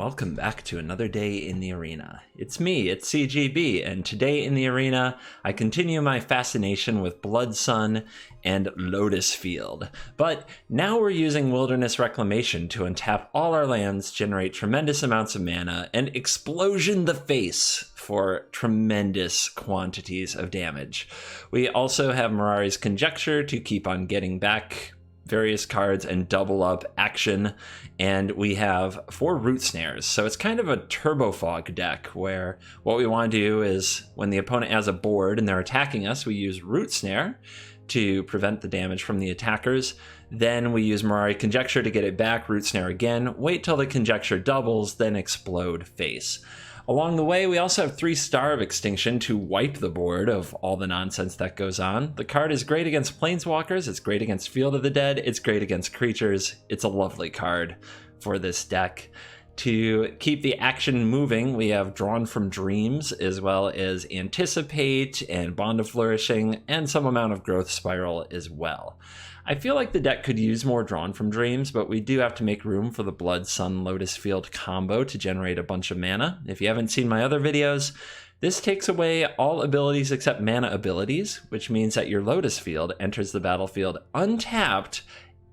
welcome back to another day in the arena. It's me, it's CGB, and today in the arena, I continue my fascination with Blood Sun and Lotus Field. But now we're using Wilderness Reclamation to untap all our lands, generate tremendous amounts of mana, and explosion the face for tremendous quantities of damage. We also have Mirari's Conjecture to keep on getting back various cards and double up action, and we have 4 root snares, so it's kind of a turbo fog deck where what we want to do is when the opponent has a board and they're attacking us, we use root snare to prevent the damage from the attackers. Then we use Mirari Conjecture to get it back, root snare again, wait till the Conjecture doubles, then explode face. Along the way, we also have 3 Star of Extinction to wipe the board of all the nonsense that goes on. The card is great against Planeswalkers, it's great against Field of the Dead, it's great against creatures. It's a lovely card for this deck. To keep the action moving, we have Drawn from Dreams, as well as Anticipate and Bond of Flourishing, and some amount of Growth Spiral as well. I feel like the deck could use more Drawn from Dreams, but we do have to make room for the Blood Sun Lotus Field combo to generate a bunch of mana. If you haven't seen my other videos, this takes away all abilities except mana abilities, which means that your Lotus Field enters the battlefield untapped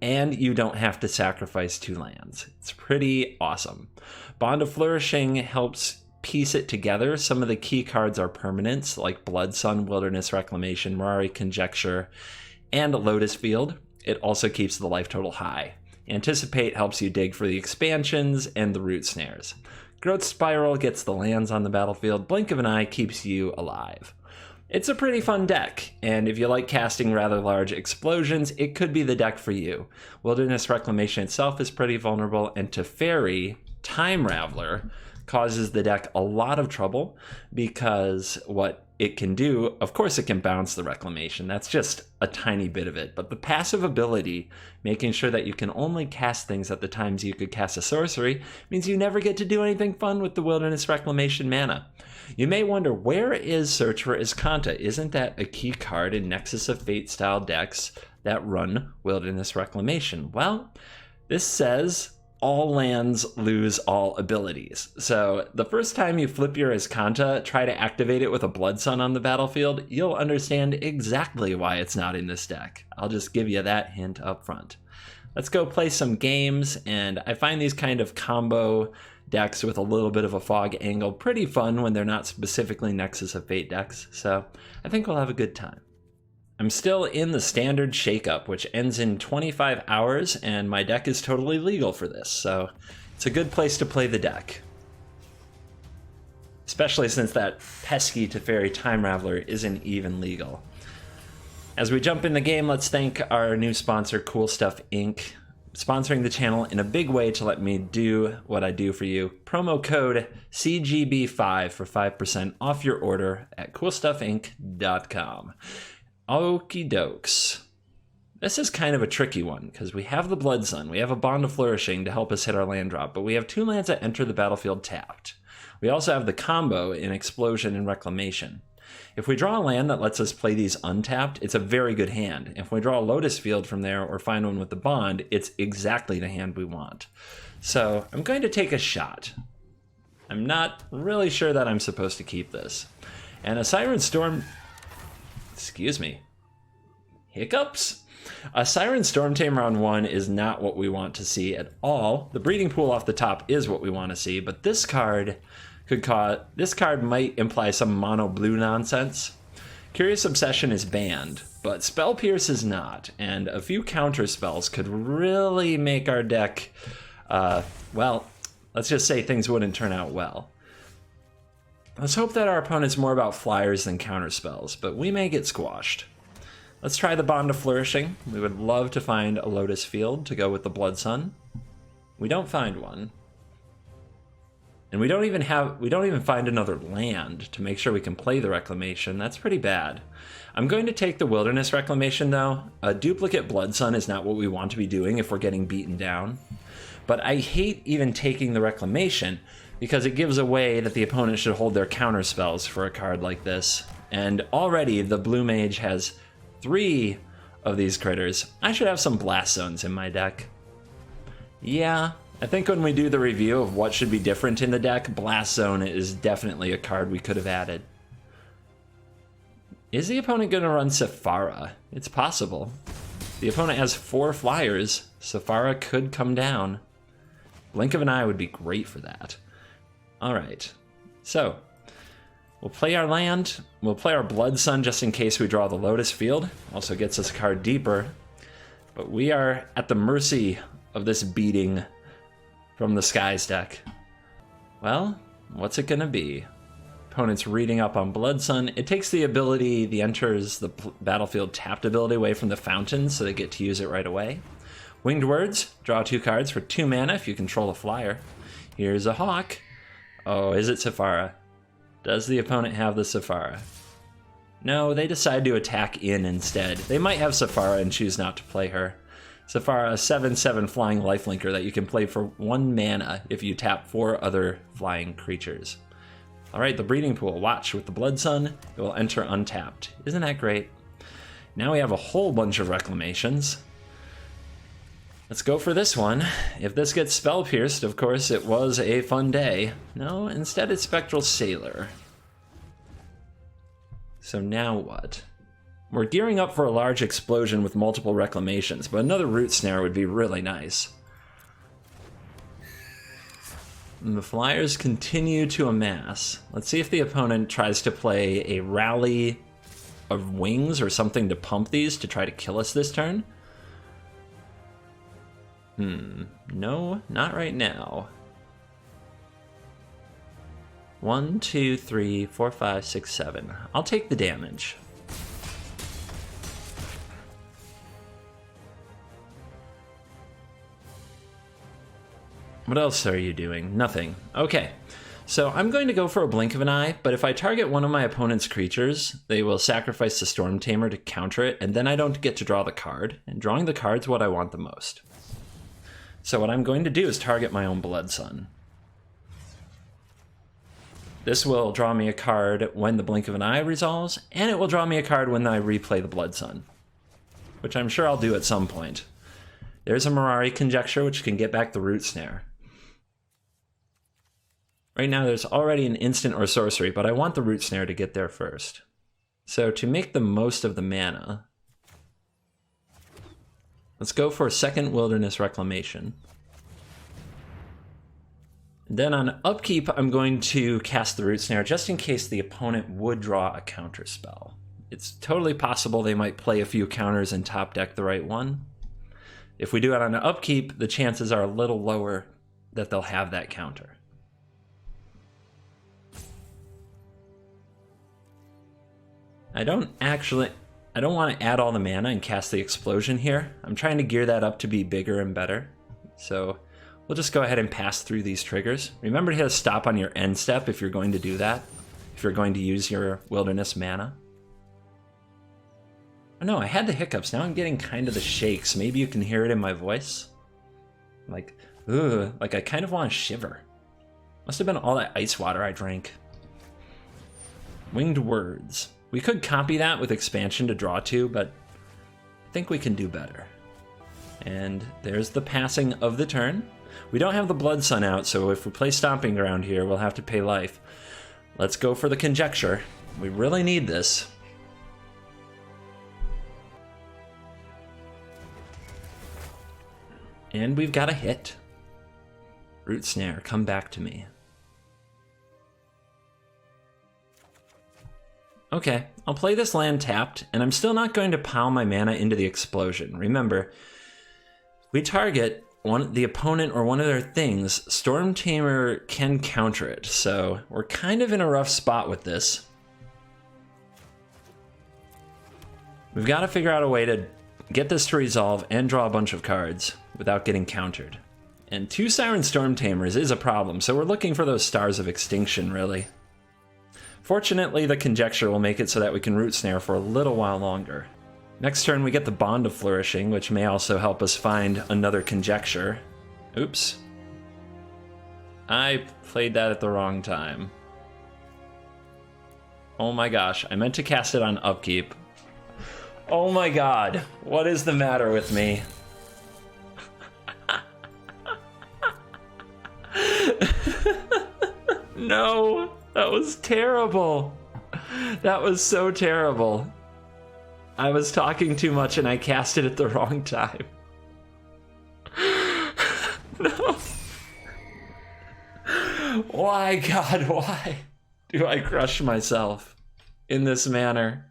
and you don't have to sacrifice 2 lands. It's pretty awesome. Bond of Flourishing helps piece it together. Some of the key cards are permanents, like Blood Sun, Wilderness Reclamation, Mirari Conjecture, and Lotus Field. It also keeps the life total high. Anticipate helps you dig for the expansions and the root snares. Growth Spiral gets the lands on the battlefield. Blink of an Eye keeps you alive. It's a pretty fun deck, and if you like casting rather large explosions, it could be the deck for you. Wilderness Reclamation itself is pretty vulnerable, and Teferi, Time Raveler, causes the deck a lot of trouble because what it can do, of course it can bounce the Reclamation, that's just a tiny bit of it, but the passive ability, making sure that you can only cast things at the times you could cast a sorcery, means you never get to do anything fun with the Wilderness Reclamation mana. You may wonder, where is Search for Iskanta? Isn't that a key card in Nexus of Fate style decks that run Wilderness Reclamation? Well, this says all lands lose all abilities. So the first time you flip your Iskanta, try to activate it with a Blood Sun on the battlefield, you'll understand exactly why it's not in this deck. I'll just give you that hint up front. Let's go play some games, and I find these kind of combo decks with a little bit of a fog angle pretty fun when they're not specifically Nexus of Fate decks, so I think we'll have a good time. I'm still in the standard shakeup, which ends in 25 hours, and my deck is totally legal for this, so it's a good place to play the deck. Especially since that pesky Teferi Time Raveler isn't even legal. As we jump in the game, let's thank our new sponsor, Cool Stuff Inc., sponsoring the channel in a big way to let me do what I do for you. Promo code CGB5 for 5% off your order at coolstuffinc.com. Okie dokes. This is kind of a tricky one because we have the Blood Sun, we have a Bond of Flourishing to help us hit our land drop, but we have 2 lands that enter the battlefield tapped. We also have the combo in Explosion and Reclamation. If we draw a land that lets us play these untapped, it's a very good hand. If we draw a Lotus Field from there or find one with the Bond, it's exactly the hand we want. So I'm going to take a shot. I'm not really sure that I'm supposed to keep this. And a Siren Storm... Excuse me. Hiccups? A Siren Storm Tamer on 1 is not what we want to see at all. The Breeding Pool off the top is what we want to see, but this card might imply some mono blue nonsense. Curious Obsession is banned, but Spell Pierce is not, and a few counter spells could really make our deck, well, let's just say things wouldn't turn out well. Let's hope that our opponent's more about flyers than counter spells, but we may get squashed. Let's try the Bond of Flourishing. We would love to find a Lotus Field to go with the Blood Sun. We don't find one. And we don't even find another land to make sure we can play the Reclamation. That's pretty bad. I'm going to take the Wilderness Reclamation though. A duplicate Blood Sun is not what we want to be doing if we're getting beaten down. But I hate even taking the Reclamation because it gives away that the opponent should hold their counter spells for a card like this. And already the Blue Mage has 3 of these critters. I should have some Blast Zones in my deck. Yeah, I think when we do the review of what should be different in the deck, Blast Zone is definitely a card we could have added. Is the opponent going to run Sephara? It's possible. The opponent has 4 flyers. Sephara could come down. Blink of an eye would be great for that. Alright, so we'll play our land. We'll play our Blood Sun just in case we draw the Lotus field. Also gets us a card deeper. But we are at the mercy of this beating from the Skies deck. Well, what's it gonna be? Opponent's reading up on Blood Sun. It takes the ability, the enters the battlefield tapped ability away from the fountain, so they get to use it right away. Winged Words, draw 2 cards for 2 mana if you control a flyer. Here's a Hawk. Oh, is it Sephara? Does the opponent have the Sephara? No, they decide to attack in instead. They might have Sephara and choose not to play her. Sephara, a 7/7 flying lifelinker that you can play for 1 mana if you tap 4 other flying creatures. Alright, the breeding pool. Watch, with the Blood Sun, it will enter untapped. Isn't that great? Now we have a whole bunch of Reclamations. Let's go for this one. If this gets Spell Pierced, of course, it was a fun day. No, instead it's Spectral Sailor. So now what? We're gearing up for a large explosion with multiple Reclamations, but another Root Snare would be really nice. And the flyers continue to amass. Let's see if the opponent tries to play a Rally of Wings or something to pump these to try to kill us this turn. No, not right now. 1, 2, 3, 4, 5, 6, 7. I'll take the damage. What else are you doing? Nothing. Okay, so I'm going to go for a Blink of an Eye, but if I target one of my opponent's creatures, they will sacrifice the Storm Tamer to counter it, and then I don't get to draw the card, and drawing the card's what I want the most. So what I'm going to do is target my own Blood Sun. This will draw me a card when the Blink of an Eye resolves, and it will draw me a card when I replay the Blood Sun, which I'm sure I'll do at some point. There's a Mirari Conjecture, which can get back the Root Snare. Right now there's already an instant or sorcery, but I want the Root Snare to get there first. So to make the most of the mana, let's go for a second Wilderness Reclamation. Then on upkeep, I'm going to cast the Root Snare just in case the opponent would draw a counter spell. It's totally possible they might play a few counters and top deck the right one. If we do it on an upkeep, the chances are a little lower that they'll have that counter. I don't want to add all the mana and cast the Explosion here. I'm trying to gear that up to be bigger and better. So we'll just go ahead and pass through these triggers. Remember to hit a stop on your end step if you're going to do that, if you're going to use your Wilderness mana. Oh no, I had the hiccups. Now I'm getting kind of the shakes. Maybe you can hear it in my voice. Like, ugh, like I kind of want to shiver. Must have been all that ice water I drank. Winged Words. We could copy that with expansion to draw 2, but I think we can do better. And there's the passing of the turn. We don't have the Blood Sun out, so if we play Stomping Ground here, we'll have to pay life. Let's go for the Conjecture. We really need this. And we've got a hit. Root Snare, come back to me. Okay, I'll play this land tapped, and I'm still not going to pile my mana into the Explosion. Remember, we target the opponent or one of their things, Storm Tamer can counter it, so we're kind of in a rough spot with this. We've got to figure out a way to get this to resolve and draw a bunch of cards without getting countered. And 2 Siren Storm Tamers is a problem, so we're looking for those Stars of Extinction, really. Fortunately, the Conjecture will make it so that we can Root Snare for a little while longer. Next turn, we get the Bond of Flourishing, which may also help us find another Conjecture. Oops. I played that at the wrong time. Oh my gosh, I meant to cast it on upkeep. Oh my god, what is the matter with me? no, that was terrible. That was so terrible. I was talking too much and I cast it at the wrong time. No. Why, God, why do I crush myself in this manner?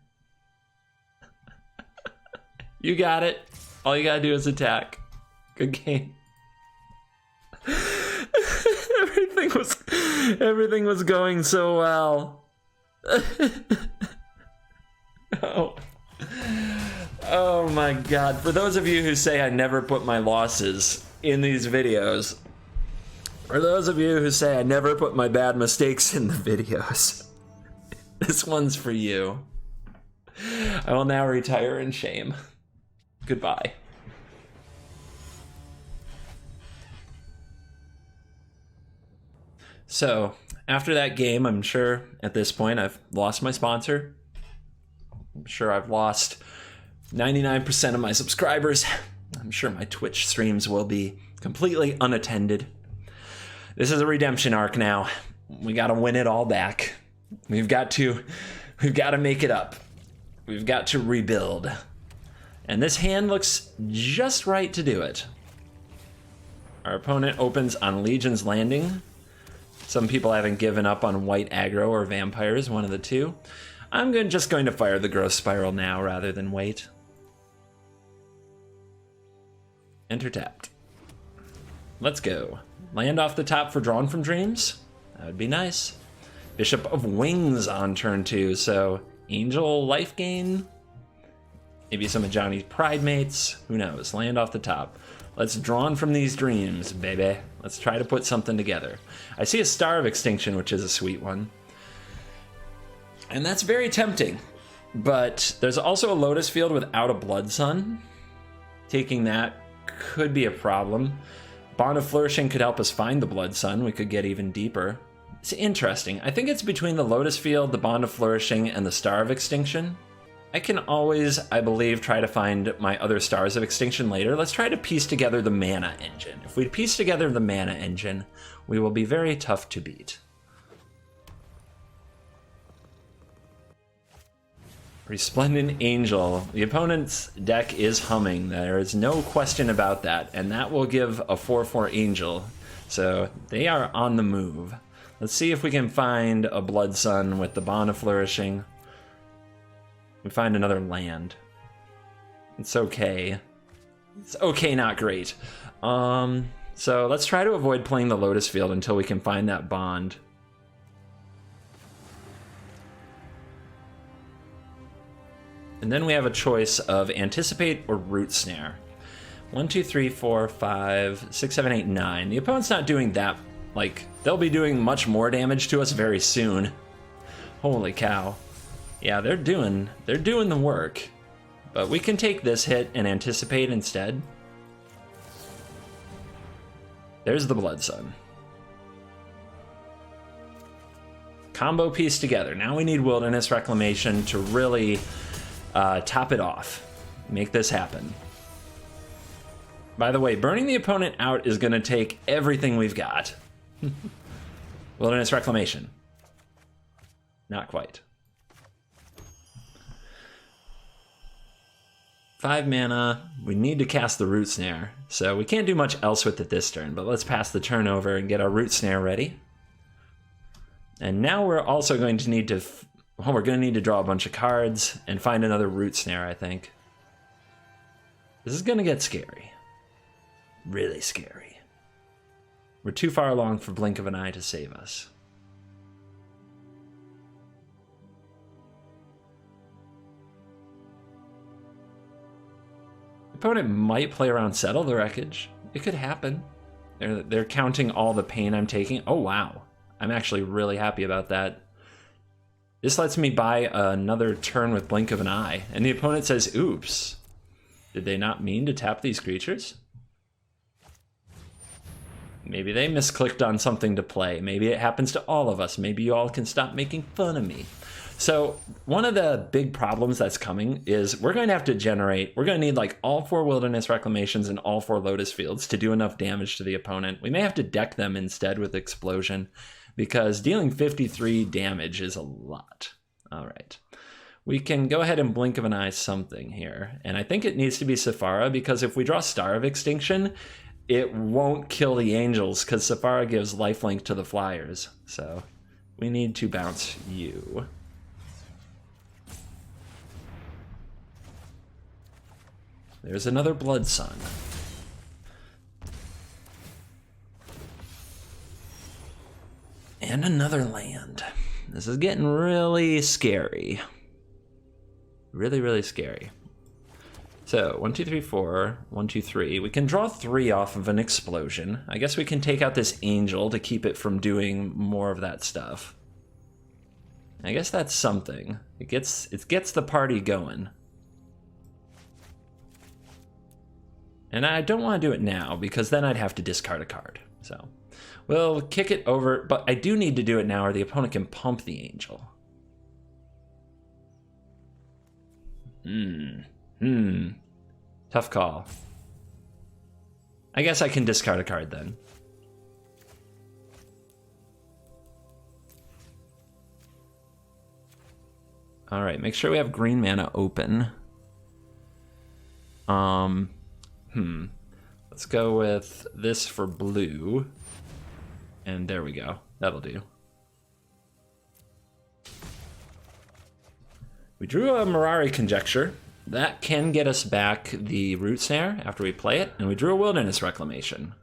You got it. All you gotta do is attack. Good game. Everything was going so well. Oh my God. For those of you who say I never put my losses in these videos, for those of you who say I never put my bad mistakes in the videos, this one's for you. I will now retire in shame. Goodbye. So, after that game, I'm sure at this point I've lost my sponsor. I'm sure I've lost 99% of my subscribers. I'm sure my Twitch streams will be completely unattended. This is a redemption arc now. We gotta win it all back. We've got to make it up. We've got to rebuild. And this hand looks just right to do it. Our opponent opens on Legion's Landing. Some people haven't given up on white aggro or vampires, one of the two. I'm just going to fire the Growth Spiral now rather than wait. Enter tapped. Let's go. Land off the top for Drawn from Dreams. That would be nice. Bishop of Wings on turn 2, so Angel life gain. Maybe some of Johnny's Pride mates. Who knows? Land off the top. Let's Drawn from these dreams, baby. Let's try to put something together. I see a Star of Extinction, which is a sweet one. And that's very tempting. But there's also a Lotus field without a Blood Sun. Taking that could be a problem. Bond of Flourishing could help us find the Blood Sun. We could get even deeper. It's interesting. I think it's between the Lotus field, the Bond of Flourishing, and the Star of Extinction. I can always, I believe, try to find my other Stars of Extinction later. Let's try to piece together the mana engine. If we piece together the mana engine, we will be very tough to beat. Resplendent Angel. The opponent's deck is humming. There is no question about that. And that will give a 4/4 Angel. So they are on the move. Let's see if we can find a Blood Sun with the Bond of Flourishing. We find another land. It's okay. It's okay, not great. So let's try to avoid playing the Lotus field until we can find that bond. And then we have a choice of Anticipate or Root Snare. 1, 2, 3, 4, 5, 6, 7, 8, 9. The opponent's not doing that. Like, they'll be doing much more damage to us very soon. Holy cow. Yeah, they're doing the work. But we can take this hit and Anticipate instead. There's the Blood Sun. Combo piece together. Now we need Wilderness Reclamation to really top it off. Make this happen. By the way, burning the opponent out is going to take everything we've got. Wilderness Reclamation. Not quite. 5 mana. We need to cast the Root Snare, so we can't do much else with it this turn, but let's pass the turn over and get our Root Snare ready. And now we're also going to need to... Well, we're going to need to draw a bunch of cards and find another Root Snare, I think. This is going to get scary. Really scary. We're too far along for Blink of an Eye to save us. Opponent might play around Settle the Wreckage. It could happen. They're counting all the pain I'm taking. Oh, wow. I'm actually really happy about that. This lets me buy another turn with Blink of an Eye. And the opponent says, oops. Did they not mean to tap these creatures? Maybe they misclicked on something to play. Maybe it happens to all of us. Maybe you all can stop making fun of me. So one of the big problems that's coming is we're going to have to generate, we're going to need like all 4 Wilderness Reclamations and all 4 Lotus Fields to do enough damage to the opponent. We may have to deck them instead with Explosion. because dealing 53 damage is a lot. All right. We can go ahead and blink of an eye something here. And I think it needs to be Sephara, because if we draw Star of Extinction, it won't kill the angels, because Sephara gives lifelink to the flyers. So we need to bounce you. There's another Blood Sun. And another land. This is getting really scary. Really, really scary. So, 1, 2, 3, 4, 1, 2, 3. We can draw 3 off of an explosion. I guess we can take out this angel to keep it from doing more of that stuff. I guess that's something. It gets the party going. And I don't want to do it now, because then I'd have to discard a card. So, we'll kick it over, but I do need to do it now or the opponent can pump the angel. Tough call. I guess I can discard a card then. All right, make sure we have green mana open. Let's go with this for blue. And there we go. That'll do. We drew a Mirari Conjecture. That can get us back the Root Snare after we play it. And we drew a Wilderness Reclamation.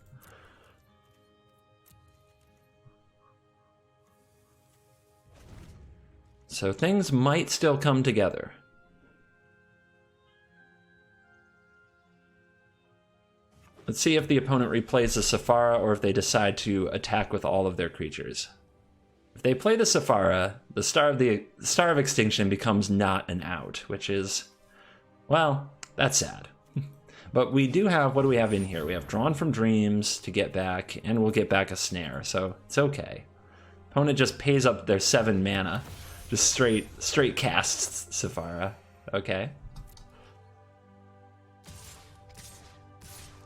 So things might still come together. Let's see if the opponent replays the Sephara or if they decide to attack with all of their creatures. If they play the Sephara, the Star of Extinction becomes not an out, which is, well, that's sad. But we do have, what do we have in here? We have Drawn from Dreams to get back, and we'll get back a Snare, so it's okay. Opponent just pays up their 7 mana, just straight casts Sephara. Okay.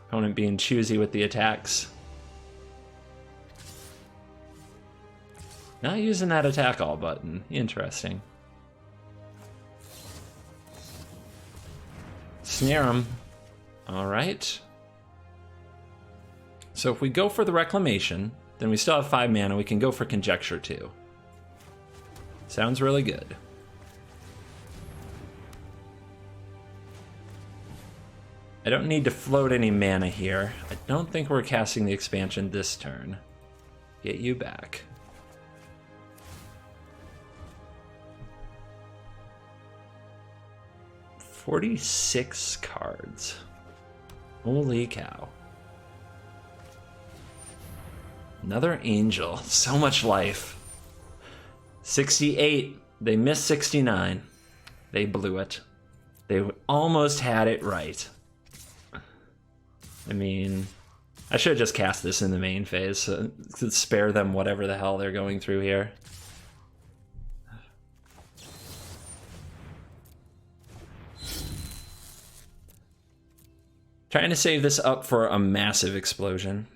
Opponent being choosy with the attacks. Not using that attack all button. Interesting. Snare him. Alright. So if we go for the Reclamation, then we still have 5 mana. We can go for Conjecture too. Sounds really good. I don't need to float any mana here. I don't think we're casting the expansion this turn. Get you back. $46 cards. Holy cow. Another angel. So much life. 68. They missed 69. They blew it. They almost had it right. I mean, I should have just cast this in the main phase so to spare them whatever the hell they're going through here. Trying to save this up for a massive explosion.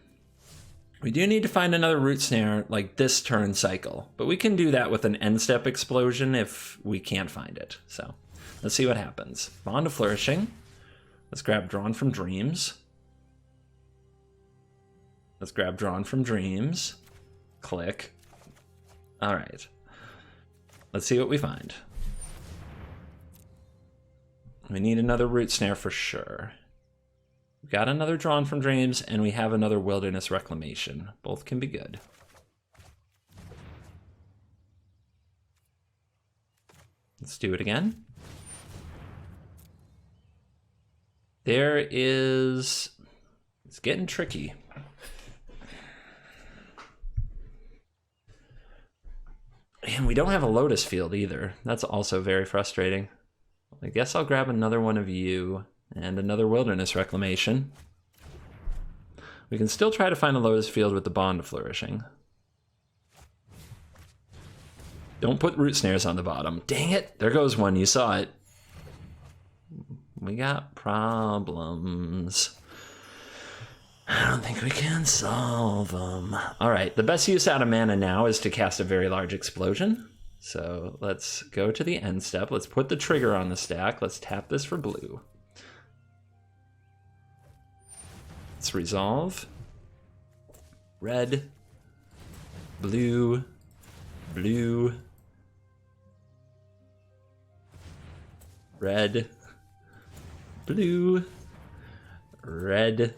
We do need to find another Root Snare like this turn cycle, but we can do that with an end step explosion if we can't find it. So let's see what happens. Bond of Flourishing. Let's grab Drawn from Dreams. Let's grab Drawn from Dreams. Click. All right. Let's see what we find. We need another Root Snare for sure. We've got another Drawn from Dreams, and we have another Wilderness Reclamation. Both can be good. Let's do it again. There is... It's getting tricky. And we don't have a Lotus field either. That's also very frustrating. I guess I'll grab another one of you and another Wilderness Reclamation. We can still try to find a Lotus field with the Bond of Flourishing. Don't put Root Snares on the bottom. Dang it! There goes one. You saw it. We got problems. I don't think we can solve them. All right, the best use out of mana now is to cast a very large explosion. So let's go to the end step. Let's put the trigger on the stack. Let's tap this for blue. Let's resolve. Red, blue, blue, red, blue, red,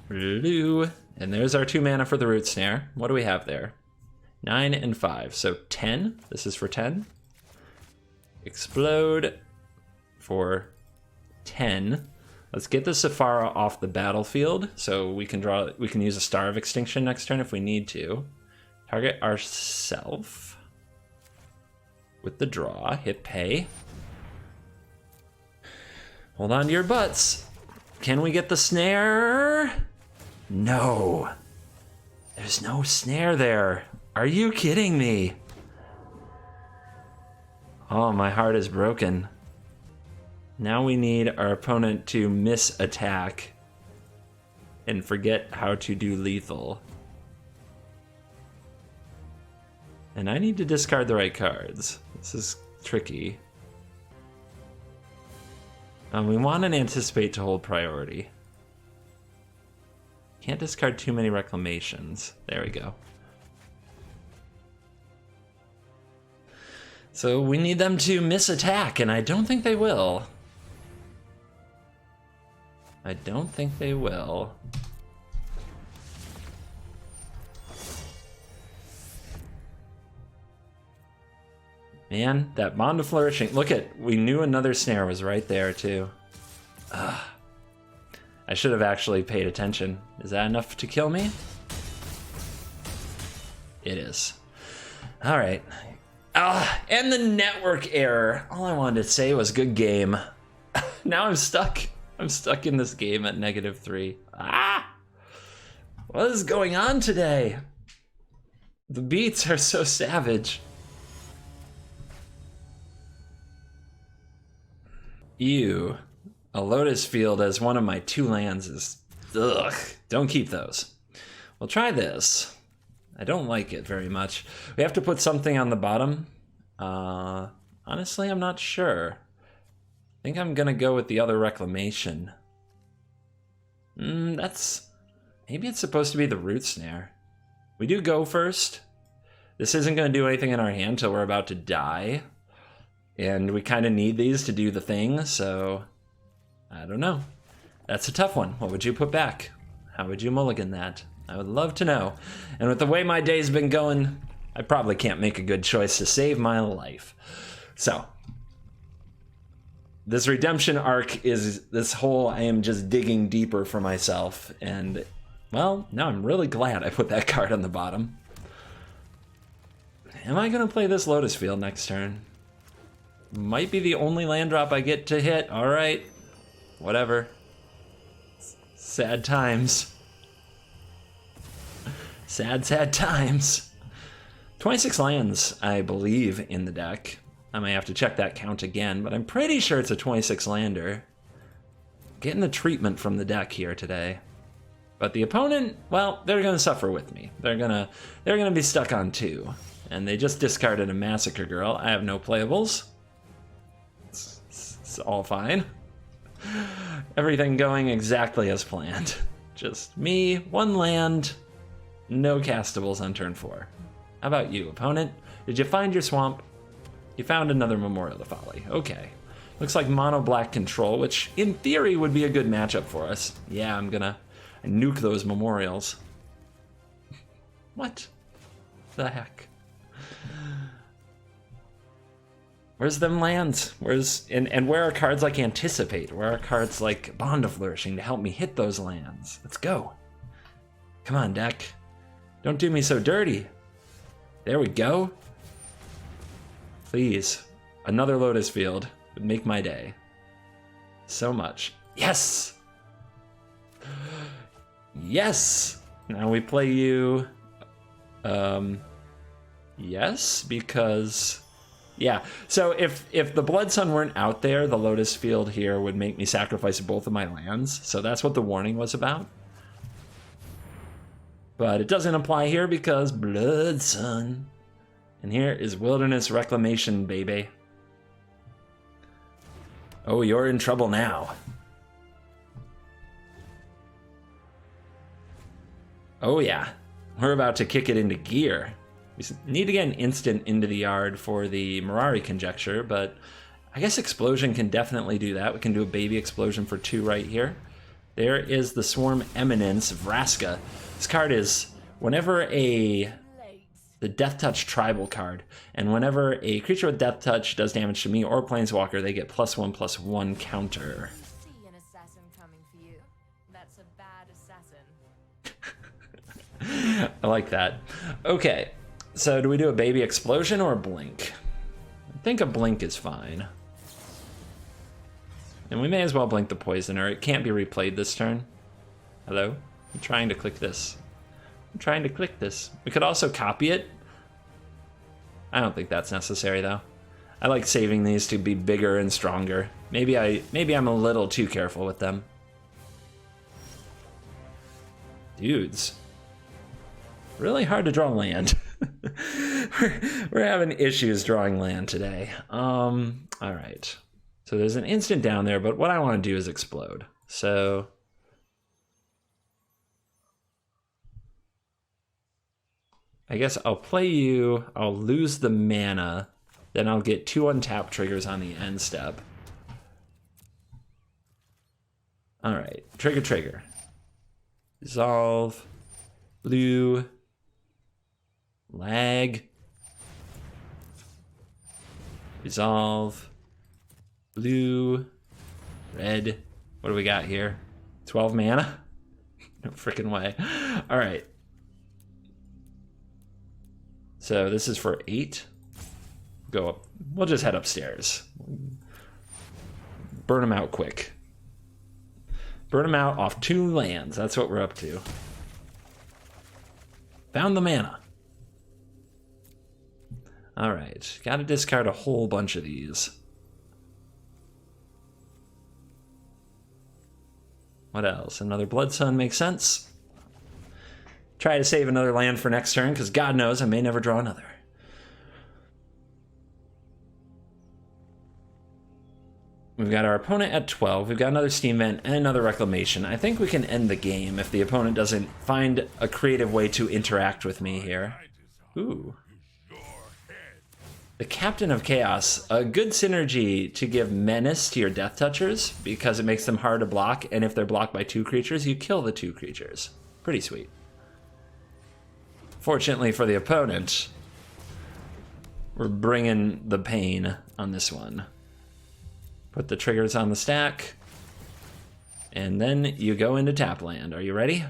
blue, and there's our 2 mana for the root snare. What do we have there? 9 and 5, so 10. This is for 10. Explode for 10. Let's get the Sephara off the battlefield so we can use a Star of Extinction next turn if we need to. Target ourself with the draw, hit pay. Hold on to your butts. Can we get the snare? No. There's no snare there. Are you kidding me? Oh, my heart is broken. Now we need our opponent to miss attack and forget how to do lethal. And I need to discard the right cards. This is tricky. We want an anticipate to hold priority. Can't discard too many reclamations. There we go. So we need them to miss attack, and I don't think they will. I don't think they will. Man, that Bond of Flourishing. Look at, we knew another snare was right there too. Ugh. I should have actually paid attention. Is that enough to kill me? It is. All right. And the network error. All I wanted to say was good game. Now I'm stuck. I'm stuck in this game at -3. What is going on today? The beats are so savage. Ew. A Lotus field as one of my 2 lands is... Ugh. Don't keep those. We'll try this. I don't like it very much. We have to put something on the bottom. Honestly, I'm not sure. I think I'm gonna go with the other Reclamation. That's... Maybe it's supposed to be the root snare. We do go first. This isn't gonna do anything in our hand till we're about to die. And we kind of need these to do the thing, so... I don't know. That's a tough one. What would you put back? How would you mulligan that? I would love to know. And with the way my day's been going, I probably can't make a good choice to save my life. So, this redemption arc is this whole I am just digging deeper for myself. And, well, now I'm really glad I put that card on the bottom. Am I going to play this Lotus field next turn? Might be the only land drop I get to hit. All right. Whatever. Sad times. Sad, sad times. 26 lands, I believe, in the deck. I may have to check that count again, but I'm pretty sure it's a 26 lander. Getting the treatment from the deck here today. But the opponent, well, they're gonna suffer with me. They're gonna be stuck on 2. And they just discarded a Massacre Girl. I have no playables. It's all fine. Everything going exactly as planned. Just me, 1 land, no castables on turn 4. How about you, opponent? Did you find your swamp? You found another Memorial to Folly. Okay. Looks like mono black control, which in theory would be a good matchup for us. Yeah, I'm gonna nuke those memorials. What the heck? Where's them lands? Where's and where are cards like Anticipate? Where are cards like Bond of Flourishing to help me hit those lands? Let's go. Come on, deck. Don't do me so dirty. There we go. Please. Another Lotus field would make my day. So much. Yes! Yes! Now we play you... Yes, because... Yeah, so if the Blood Sun weren't out there, the Lotus field here would make me sacrifice both of my lands. So that's what the warning was about. But it doesn't apply here because Blood Sun. And here is Wilderness Reclamation, baby. Oh, you're in trouble now. Oh yeah, we're about to kick it into gear. We need to get an instant into the yard for the Mirari conjecture, but I guess Explosion can definitely do that. We can do a baby Explosion for 2 right here. There is the Swarm Eminence, Vraska. This card is whenever the Death Touch tribal card, and whenever a creature with Death Touch does damage to me or Planeswalker, they get +1/+1 counter. See an assassin coming for you. That's a bad assassin. I like that. Okay, so do we do a baby Explosion or a Blink? I think a Blink is fine. And we may as well Blink the Poisoner. It can't be replayed this turn. Hello? I'm trying to click this. I'm trying to click this. We could also copy it. I don't think that's necessary though. I like saving these to be bigger and stronger. Maybe I'm a little too careful with them. Dudes. Really hard to draw land. We're having issues drawing land today. All right. So there's an instant down there, but what I want to do is explode. So I guess I'll play you, I'll lose the mana, then I'll get 2 untapped triggers on the end step. All right, trigger. Resolve, blue, lag, resolve, blue, red. What do we got here? 12 mana? No freaking way. All right. So this is for 8. Go up. We'll just head upstairs. Burn them out quick. Burn them out off 2 lands. That's what we're up to. Found the mana. All right. Got to discard a whole bunch of these. What else? Another Blood Sun makes sense. Try to save another land for next turn, because God knows I may never draw another. We've got our opponent at 12. We've got another Steam Vent and another Reclamation. I think we can end the game if the opponent doesn't find a creative way to interact with me here. Ooh. The Captain of Chaos. A good synergy to give Menace to your Death Touchers, because it makes them hard to block, and if they're blocked by 2 creatures, you kill the 2 creatures. Pretty sweet. Fortunately for the opponent, we're bringing the pain on this one. Put the triggers on the stack, and then you go into tap land. Are you ready?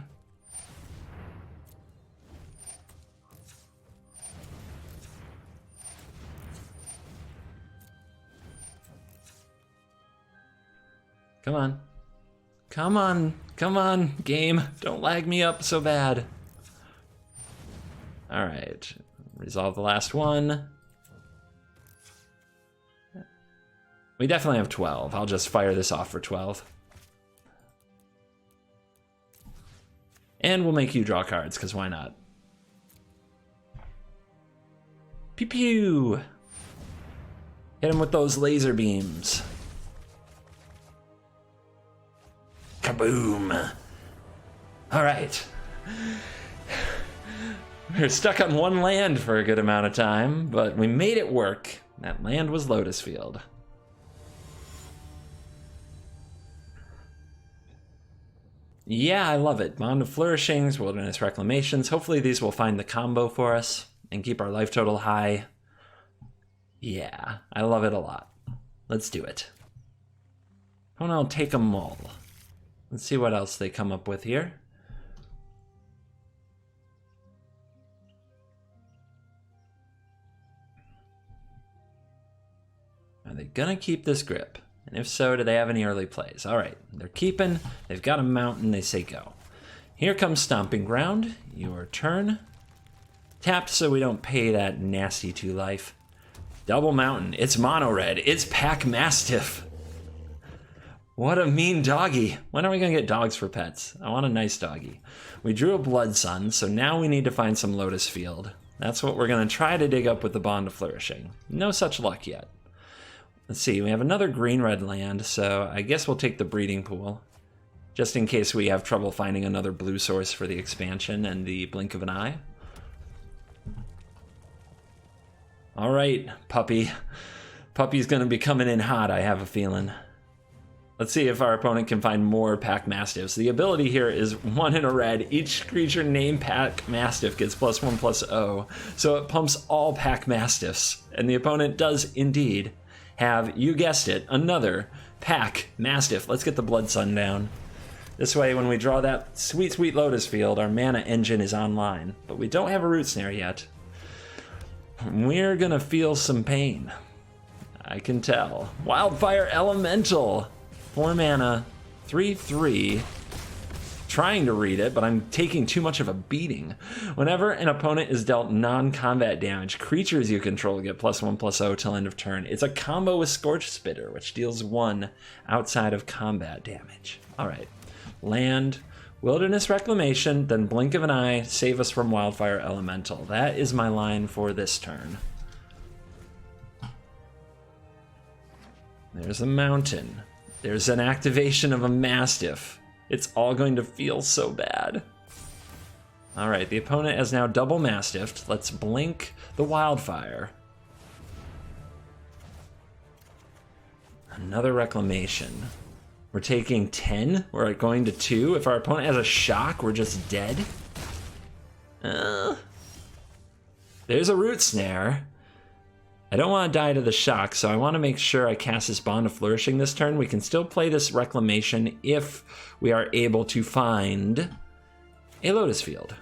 Come on. Come on. Come on, game. Don't lag me up so bad. All right, resolve the last one. We definitely have 12. I'll just fire this off for 12. And we'll make you draw cards, because why not? Pew pew! Hit him with those laser beams. Kaboom! All right. We were stuck on 1 land for a good amount of time, but we made it work. That land was Lotus Field. Yeah, I love it. Bond of Flourishings, Wilderness Reclamations. Hopefully these will find the combo for us and keep our life total high. Yeah, I love it a lot. Let's do it. Oh no, take them all. Let's see what else they come up with here. Are they gonna keep this grip? And if so, do they have any early plays? All right, they're keeping. They've got a mountain. They say go. Here comes Stomping Ground. Your turn. Tapped so we don't pay that nasty 2 life. Double mountain. It's mono red. It's Pack Mastiff. What a mean doggy. When are we going to get dogs for pets? I want a nice doggy. We drew a Blood Sun, so now we need to find some Lotus Field. That's what we're going to try to dig up with the Bond of Flourishing. No such luck yet. Let's see, we have another green-red land, so I guess we'll take the breeding pool. Just in case we have trouble finding another blue source for the expansion and the blink of an eye. All right, puppy. Puppy's going to be coming in hot, I have a feeling. Let's see if our opponent can find more Pack Mastiffs. The ability here is 1 in a red. Each creature named Pack Mastiff gets +1/+0. So it pumps all Pack Mastiffs. And the opponent does indeed have, you guessed it, another Pack Mastiff. Let's get the Blood Sun down. This way, when we draw that sweet, sweet Lotus Field, our mana engine is online. But we don't have a Root Snare yet. We're gonna feel some pain. I can tell. Wildfire Elemental! 4 mana, 3/3. Trying to read it, but I'm taking too much of a beating. Whenever an opponent is dealt non-combat damage, creatures you control get +1/+0 till end of turn. It's a combo with Scorch Spitter, which deals 1 outside of combat damage. All right, land, Wilderness Reclamation, then Blink of an Eye, save us from Wildfire Elemental. That is my line for this turn. There's a mountain. There's an activation of a Mastiff. It's all going to feel so bad. All right, the opponent has now double Mastiffed. Let's blink the Wildfire. Another Reclamation. We're taking 10. We're going to 2. If our opponent has a shock, we're just dead. There's a Root Snare. I don't want to die to the shock, so I want to make sure I cast this Bond of Flourishing this turn. We can still play this Reclamation if we are able to find a Lotus Field.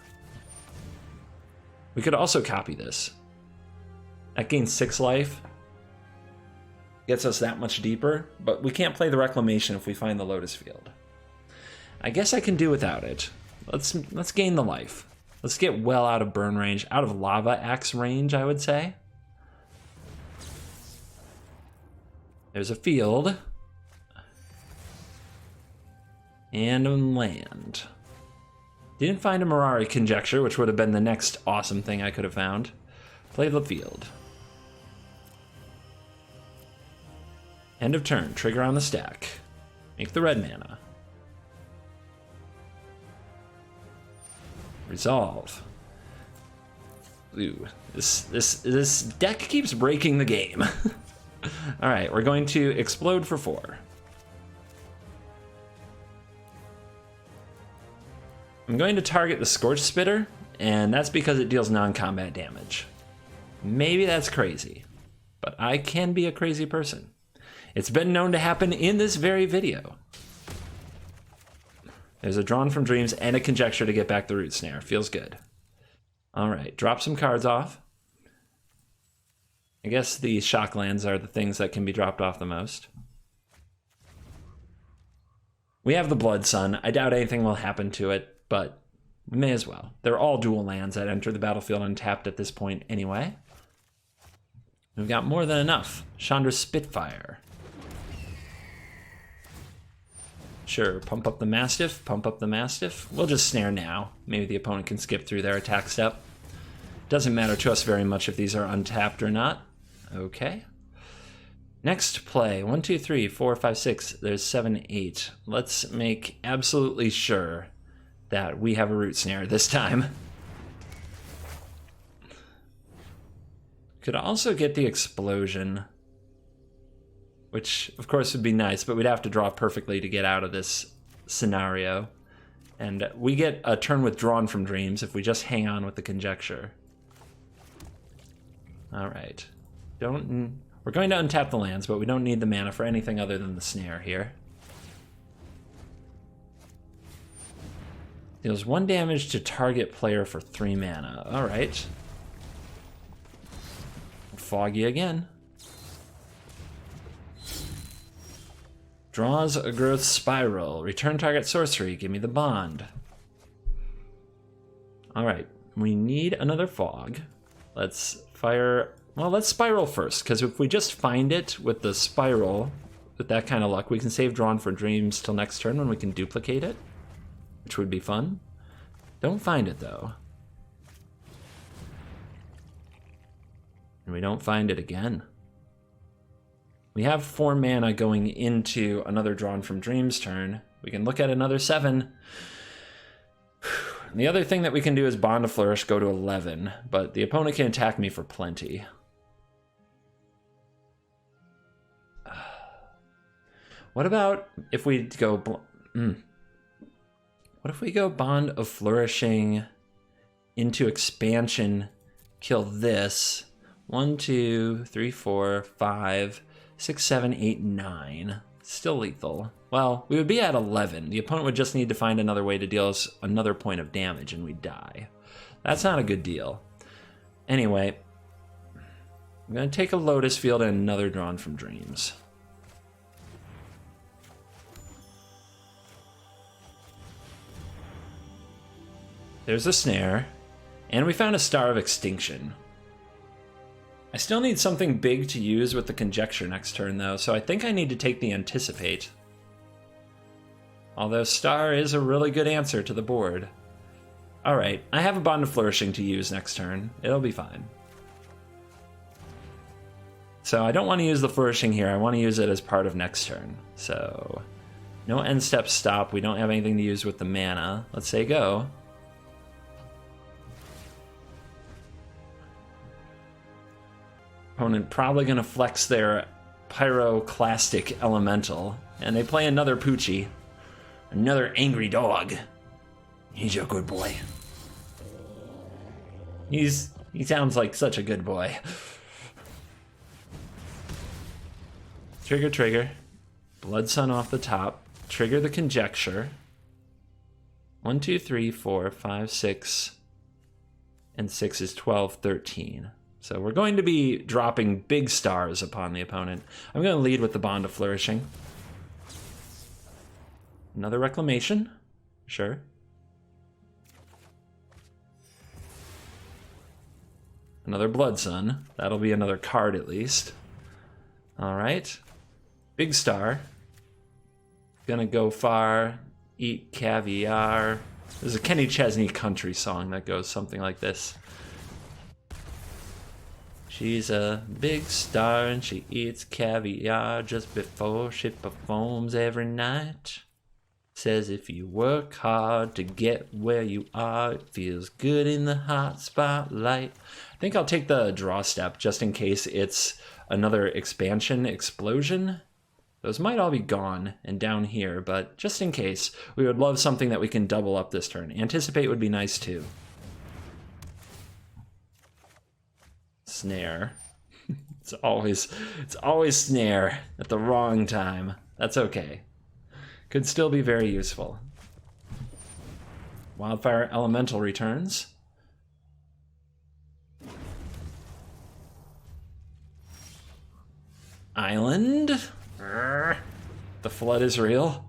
We could also copy this. That gains 6 life. Gets us that much deeper, but we can't play the Reclamation if we find the Lotus Field. I guess I can do without it. Let's gain the life. Let's get well out of burn range, out of Lava Axe range, I would say. There's a field. And a land. Didn't find a Mirari Conjecture, which would have been the next awesome thing I could have found. Play the field. End of turn, trigger on the stack. Make the red mana. Resolve. Ooh, this deck keeps breaking the game. All right, we're going to explode for 4. I'm going to target the Scorch Spitter, and that's because it deals non-combat damage. Maybe that's crazy, but I can be a crazy person. It's been known to happen in this very video. There's a Drawn from Dreams and a Conjecture to get back the Root Snare. Feels good. All right, drop some cards off. I guess the shock lands are the things that can be dropped off the most. We have the Blood Sun. I doubt anything will happen to it, but we may as well. They're all dual lands that enter the battlefield untapped at this point anyway. We've got more than enough. Chandra's Spitfire. Sure, pump up the Mastiff, pump up the Mastiff. We'll just snare now. Maybe the opponent can skip through their attack step. Doesn't matter to us very much if these are untapped or not. Okay. Next play, 1, 2, 3, 4, 5, 6. There's 7, 8. Let's make absolutely sure that we have a Root Snare this time. Could also get the Explosion, which of course would be nice, but we'd have to draw perfectly to get out of this scenario. And we get a turn with Drawn from Dreams if we just hang on with the Conjecture. All right. We're going to untap the lands, but we don't need the mana for anything other than the snare here. Deals 1 damage to target player for 3 mana. All right. Foggy again. Draws a Growth Spiral. Return target sorcery. Give me the bond. All right. We need another fog. Let's fire... Well, let's spiral first, because if we just find it with the spiral, with that kind of luck. We can save Drawn for Dreams till next turn when we can duplicate it, which would be fun. Don't find it, though. And we don't find it again. We have 4 mana going into another Drawn from Dreams turn. We can look at another 7. The other thing that we can do is Bond of Flourish, go to 11, but the opponent can attack me for plenty. What about if we go... What if we go Bond of Flourishing into expansion, kill this? 1, 2, 3, 4, 5, 6, 7, 8, 9. Still lethal. Well, we would be at 11. The opponent would just need to find another way to deal us another point of damage and we'd die. That's not a good deal. Anyway, I'm going to take a Lotus Field and another Drawn from Dreams. There's a Snare, and we found a Star of Extinction. I still need something big to use with the Conjecture next turn, though, so I think I need to take the Anticipate. Although Star is a really good answer to the board. Alright, I have a Bond of Flourishing to use next turn. It'll be fine. So I don't want to use the Flourishing here, I want to use it as part of next turn. So, no end step stop, we don't have anything to use with the mana. Let's say go. Opponent probably going to flex their Pyroclastic Elemental, and they play another Poochie. Another angry dog. He's your good boy. He sounds like such a good boy. Trigger, trigger. Blood Sun off the top. Trigger the Conjecture. 1, 2, 3, 4, 5, 6. And 6 is 12, 13. So we're going to be dropping big stars upon the opponent. I'm going to lead with the Bond of Flourishing. Another Reclamation. Sure. Another Blood Sun. That'll be another card at least. Alright. Big star. Gonna go far. Eat caviar. There's a Kenny Chesney country song that goes something like this. She's a big star and she eats caviar just before she performs every night. Says if you work hard to get where you are, it feels good in the hot spotlight. I think I'll take the draw step just in case it's another expansion explosion. Those might all be gone and down here, but just in case, we would love something that we can double up this turn. Anticipate would be nice too. Snare. It's always snare at the wrong time. That's okay. Could still be very useful. Wildfire Elemental returns. Island. The flood is real.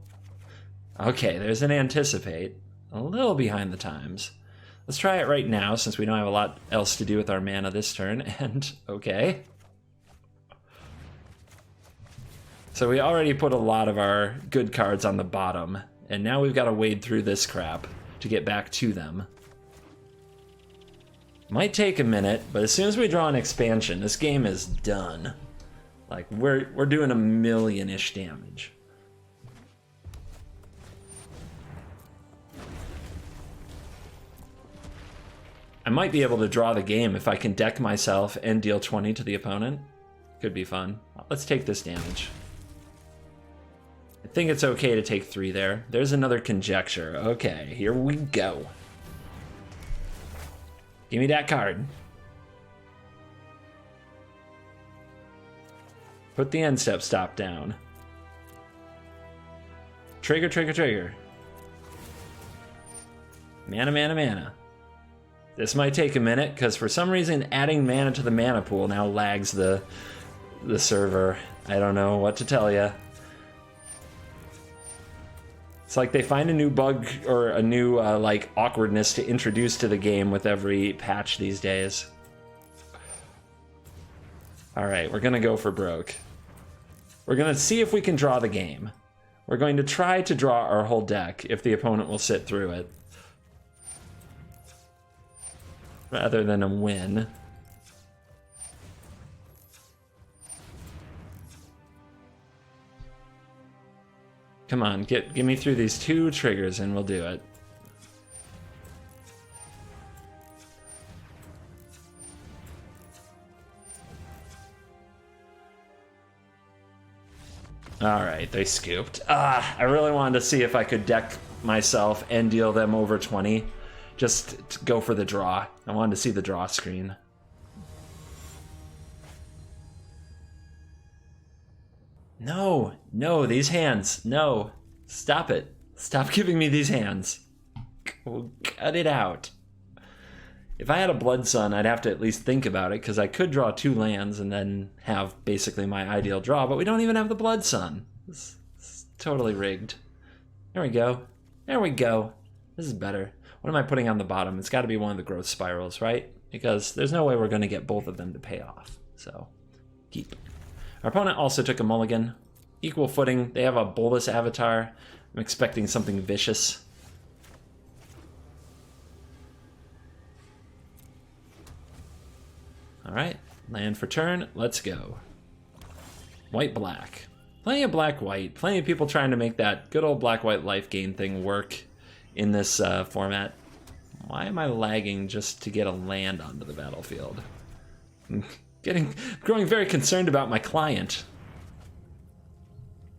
Okay, there's an Anticipate. A little behind the times. Let's try it right now since we don't have a lot else to do with our mana this turn, and okay. So we already put a lot of our good cards on the bottom, and now we've got to wade through this crap to get back to them. Might take a minute, but as soon as we draw an expansion, this game is done. Like, we're doing a million-ish damage. I might be able to draw the game if I can deck myself and deal 20 to the opponent. Could be fun. Let's take this damage. I think it's okay to take 3 there. There's another Conjecture. Okay, here we go. Give me that card. Put the end step stop down. Trigger, trigger, trigger. Mana, mana, mana. This might take a minute, because for some reason adding mana to the mana pool now lags the server. I don't know what to tell you. It's like they find a new bug or a new like awkwardness to introduce to the game with every patch these days. All right, we're gonna go for broke. We're going to see if we can draw the game. We're going to try to draw our whole deck if the opponent will sit through it. Rather than a win. Come on, get me through these 2 triggers and we'll do it. Alright, they scooped. I really wanted to see if I could deck myself and deal them over 20. Just to go for the draw. I wanted to see the draw screen. No, no, these hands. No. Stop it. Stop giving me these hands. Cut it out. If I had a Blood Sun, I'd have to at least think about it, because I could draw 2 lands and then have basically my ideal draw, but we don't even have the Blood Sun. It's totally rigged. There we go. There we go. This is better. What am I putting on the bottom? It's got to be one of the growth spirals, right? Because there's no way we're going to get both of them to pay off. So, keep. Our opponent also took a mulligan. Equal footing. They have a Bolus avatar. I'm expecting something vicious. Alright, land for turn, let's go. White-black. Plenty of black-white. Plenty of people trying to make that good old black-white life gain thing work in this format. Why am I lagging just to get a land onto the battlefield? I'm growing very concerned about my client.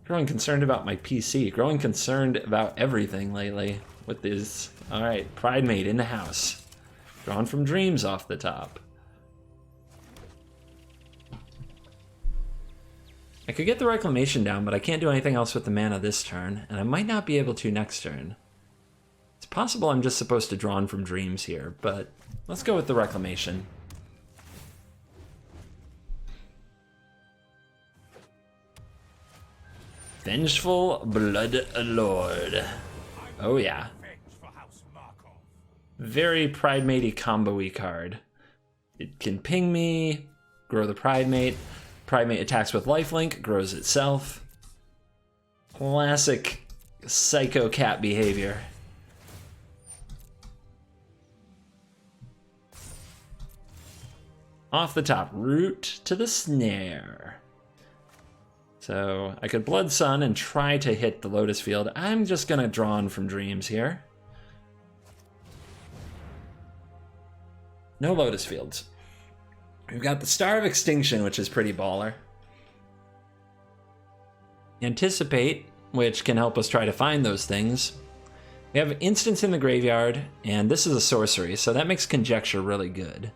Growing concerned about my PC. Growing concerned about everything lately with this. Alright, Pride Mate in the house. Drawn from Dreams off the top. I could get the Reclamation down, but I can't do anything else with the mana this turn, and I might not be able to next turn. It's possible I'm just supposed to Drawn from Dreams here, but let's go with the Reclamation. Vengeful Blood Lord. Oh yeah. Very Pride Matey combo-y card. It can ping me, grow the Pride Mate. Pride Mate attacks with lifelink, grows itself. Classic psycho cat behavior. Off the top, root to the snare. So I could Blood Sun and try to hit the Lotus field. I'm just gonna Drawn from Dreams here. No Lotus fields. We've got the Star of Extinction, which is pretty baller. Anticipate, which can help us try to find those things. We have Instants in the graveyard, and this is a sorcery, so that makes Conjecture really good.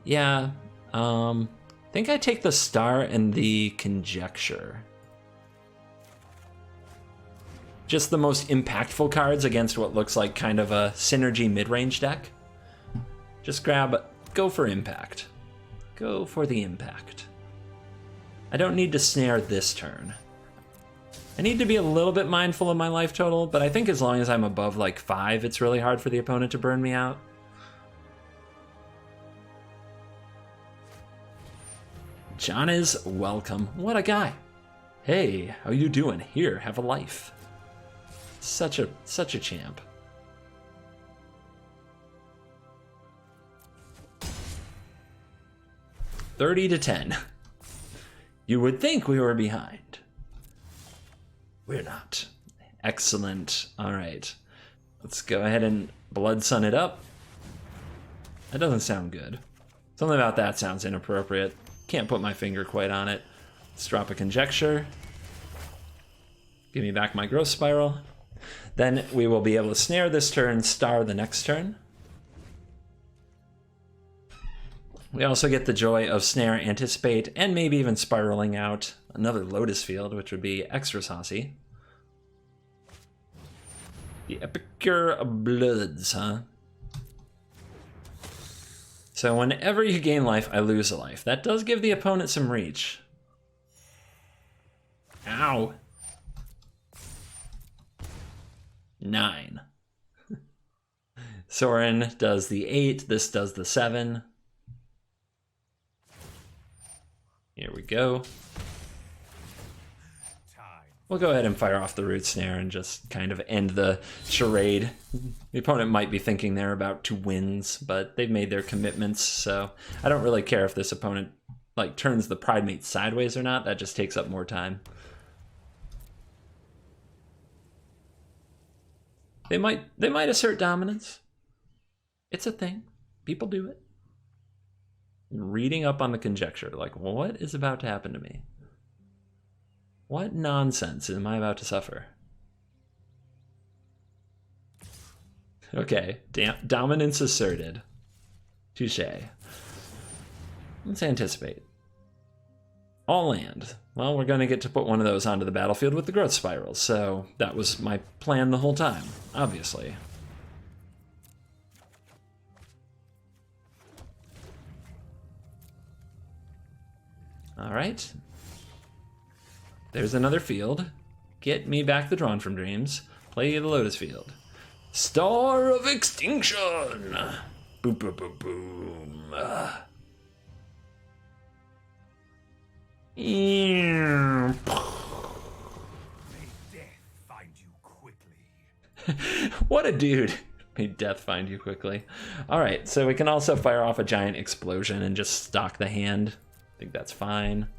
Yeah, I think I take the Star and the Conjecture. Just the most impactful cards against what looks like kind of a synergy mid-range deck. Just go for impact. Go for the impact. I don't need to snare this turn. I need to be a little bit mindful of my life total, but I think as long as I'm above like 5, it's really hard for the opponent to burn me out. John is welcome. What a guy. Hey, how you doing? Here, have a life. Such a champ. $30-10. You would think we were behind. We're not. Excellent. All right. Let's go ahead and Blood Sun it up. That doesn't sound good. Something about that sounds inappropriate. Can't put my finger quite on it. Let's drop a Conjecture. Give me back my Growth Spiral. Then we will be able to snare this turn, Star the next turn. We also get the joy of Snare, Anticipate, and maybe even spiraling out another Lotus field, which would be extra saucy. The Epicure Bloods, huh? So whenever you gain life, I lose a life. That does give the opponent some reach. Ow. 9. Sorin does the 8, this does the 7. Here we go. We'll go ahead and fire off the Root Snare and just kind of end the charade. The opponent might be thinking they're about to wins, but they've made their commitments, so I don't really care if this opponent like turns the Pridemate sideways or not. That just takes up more time. They might assert dominance. It's a thing. People do it. Reading up on the conjecture, like, what is about to happen to me? What nonsense am I about to suffer? Okay, dominance asserted. Touché. Let's anticipate. All land. Well, we're going to get to put one of those onto the battlefield with the growth spirals, so that was my plan the whole time, obviously. All right. There's another field. Get me back the Drawn from Dreams. Play the Lotus field. Star of Extinction! Boom, boom, boom, boom. May death find you quickly. What a dude. May death find you quickly. All right, so we can also fire off a giant explosion and just stock the hand. I think that's fine.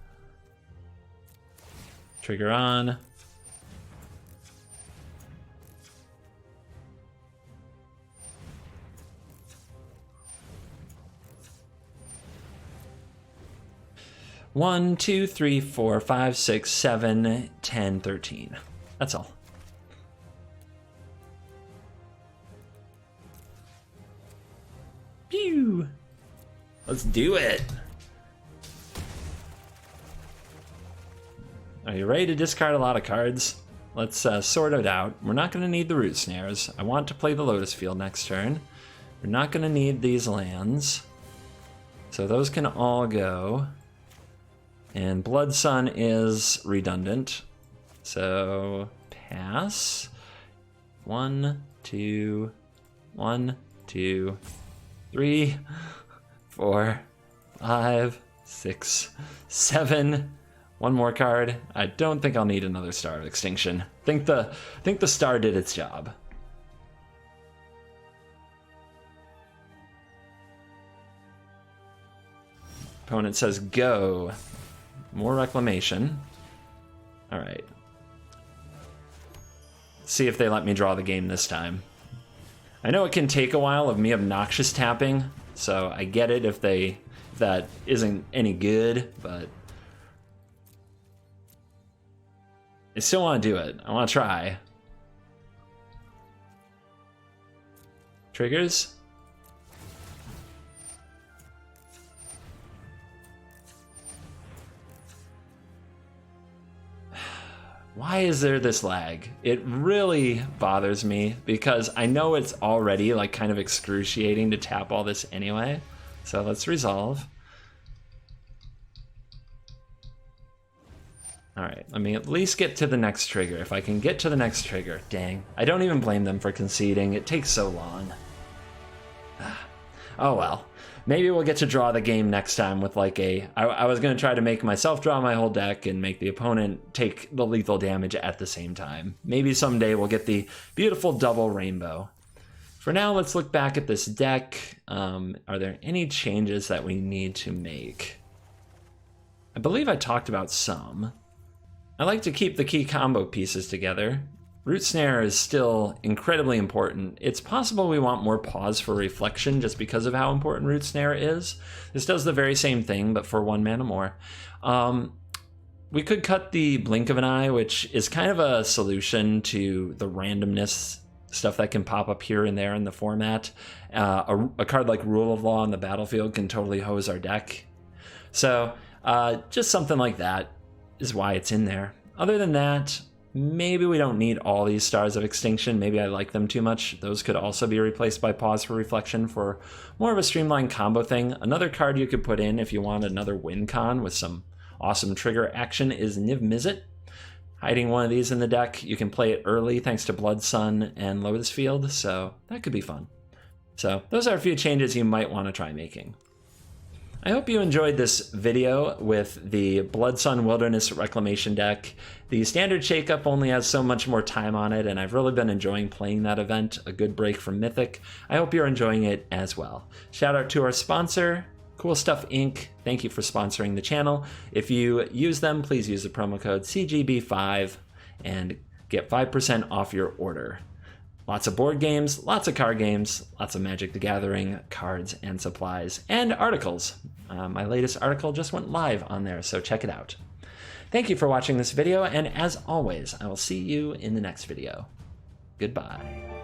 Trigger on. One, 2, 3, 4, 5, 6, 7, 10, 13. That's all. Pew! Let's do it! Are you ready to discard a lot of cards? Let's sort it out. We're not going to need the Root Snares. I want to play the Lotus field next turn. We're not going to need these lands. So those can all go. And Blood Sun is redundant. So pass. 1, 2, 1, 2, 3, 4, 5, 6, 7. One more card. I don't think I'll need another Star of Extinction. Think the star did its job. Opponent says go. More Reclamation. All right. See if they let me draw the game this time. I know it can take a while of me obnoxious tapping, so I get it if that isn't any good, but I still want to do it. I want to try. Triggers. Why is there this lag? It really bothers me because I know it's already like kind of excruciating to tap all this anyway. So let's resolve. All right, let me at least get to the next trigger. If I can get to the next trigger, dang. I don't even blame them for conceding. It takes so long. Oh well. Maybe we'll get to draw the game next time with like I was going to try to make myself draw my whole deck and make the opponent take the lethal damage at the same time. Maybe someday we'll get the beautiful double rainbow. For now, let's look back at this deck. Are there any changes that we need to make? I believe I talked about some. I like to keep the key combo pieces together. Root Snare is still incredibly important. It's possible we want more pause for reflection just because of how important Root Snare is. This does the very same thing, but for 1 mana more. We could cut the Blink of an Eye, which is kind of a solution to the randomness stuff that can pop up here and there in the format. A card like Rule of Law on the battlefield can totally hose our deck. So just something like that is why it's in there. Other than that, maybe we don't need all these Stars of Extinction. Maybe I like them too much. Those could also be replaced by Pause for Reflection for more of a streamlined combo thing. Another card you could put in if you want another win con with some awesome trigger action is Niv Mizzet. Hiding one of these in the deck, you can play it early thanks to Blood Sun and Lotus Field, so that could be fun. So those are a few changes you might want to try making. I hope you enjoyed this video with the Blood Sun Wilderness Reclamation deck. The standard shakeup only has so much more time on it, and I've really been enjoying playing that event, a good break from Mythic. I hope you're enjoying it as well. Shout out to our sponsor, Cool Stuff Inc. Thank you for sponsoring the channel. If you use them, please use the promo code CGB5 and get 5% off your order. Lots of board games, lots of card games, lots of Magic the Gathering cards and supplies, and articles. My latest article just went live on there, so check it out. Thank you for watching this video, and as always, I will see you in the next video. Goodbye.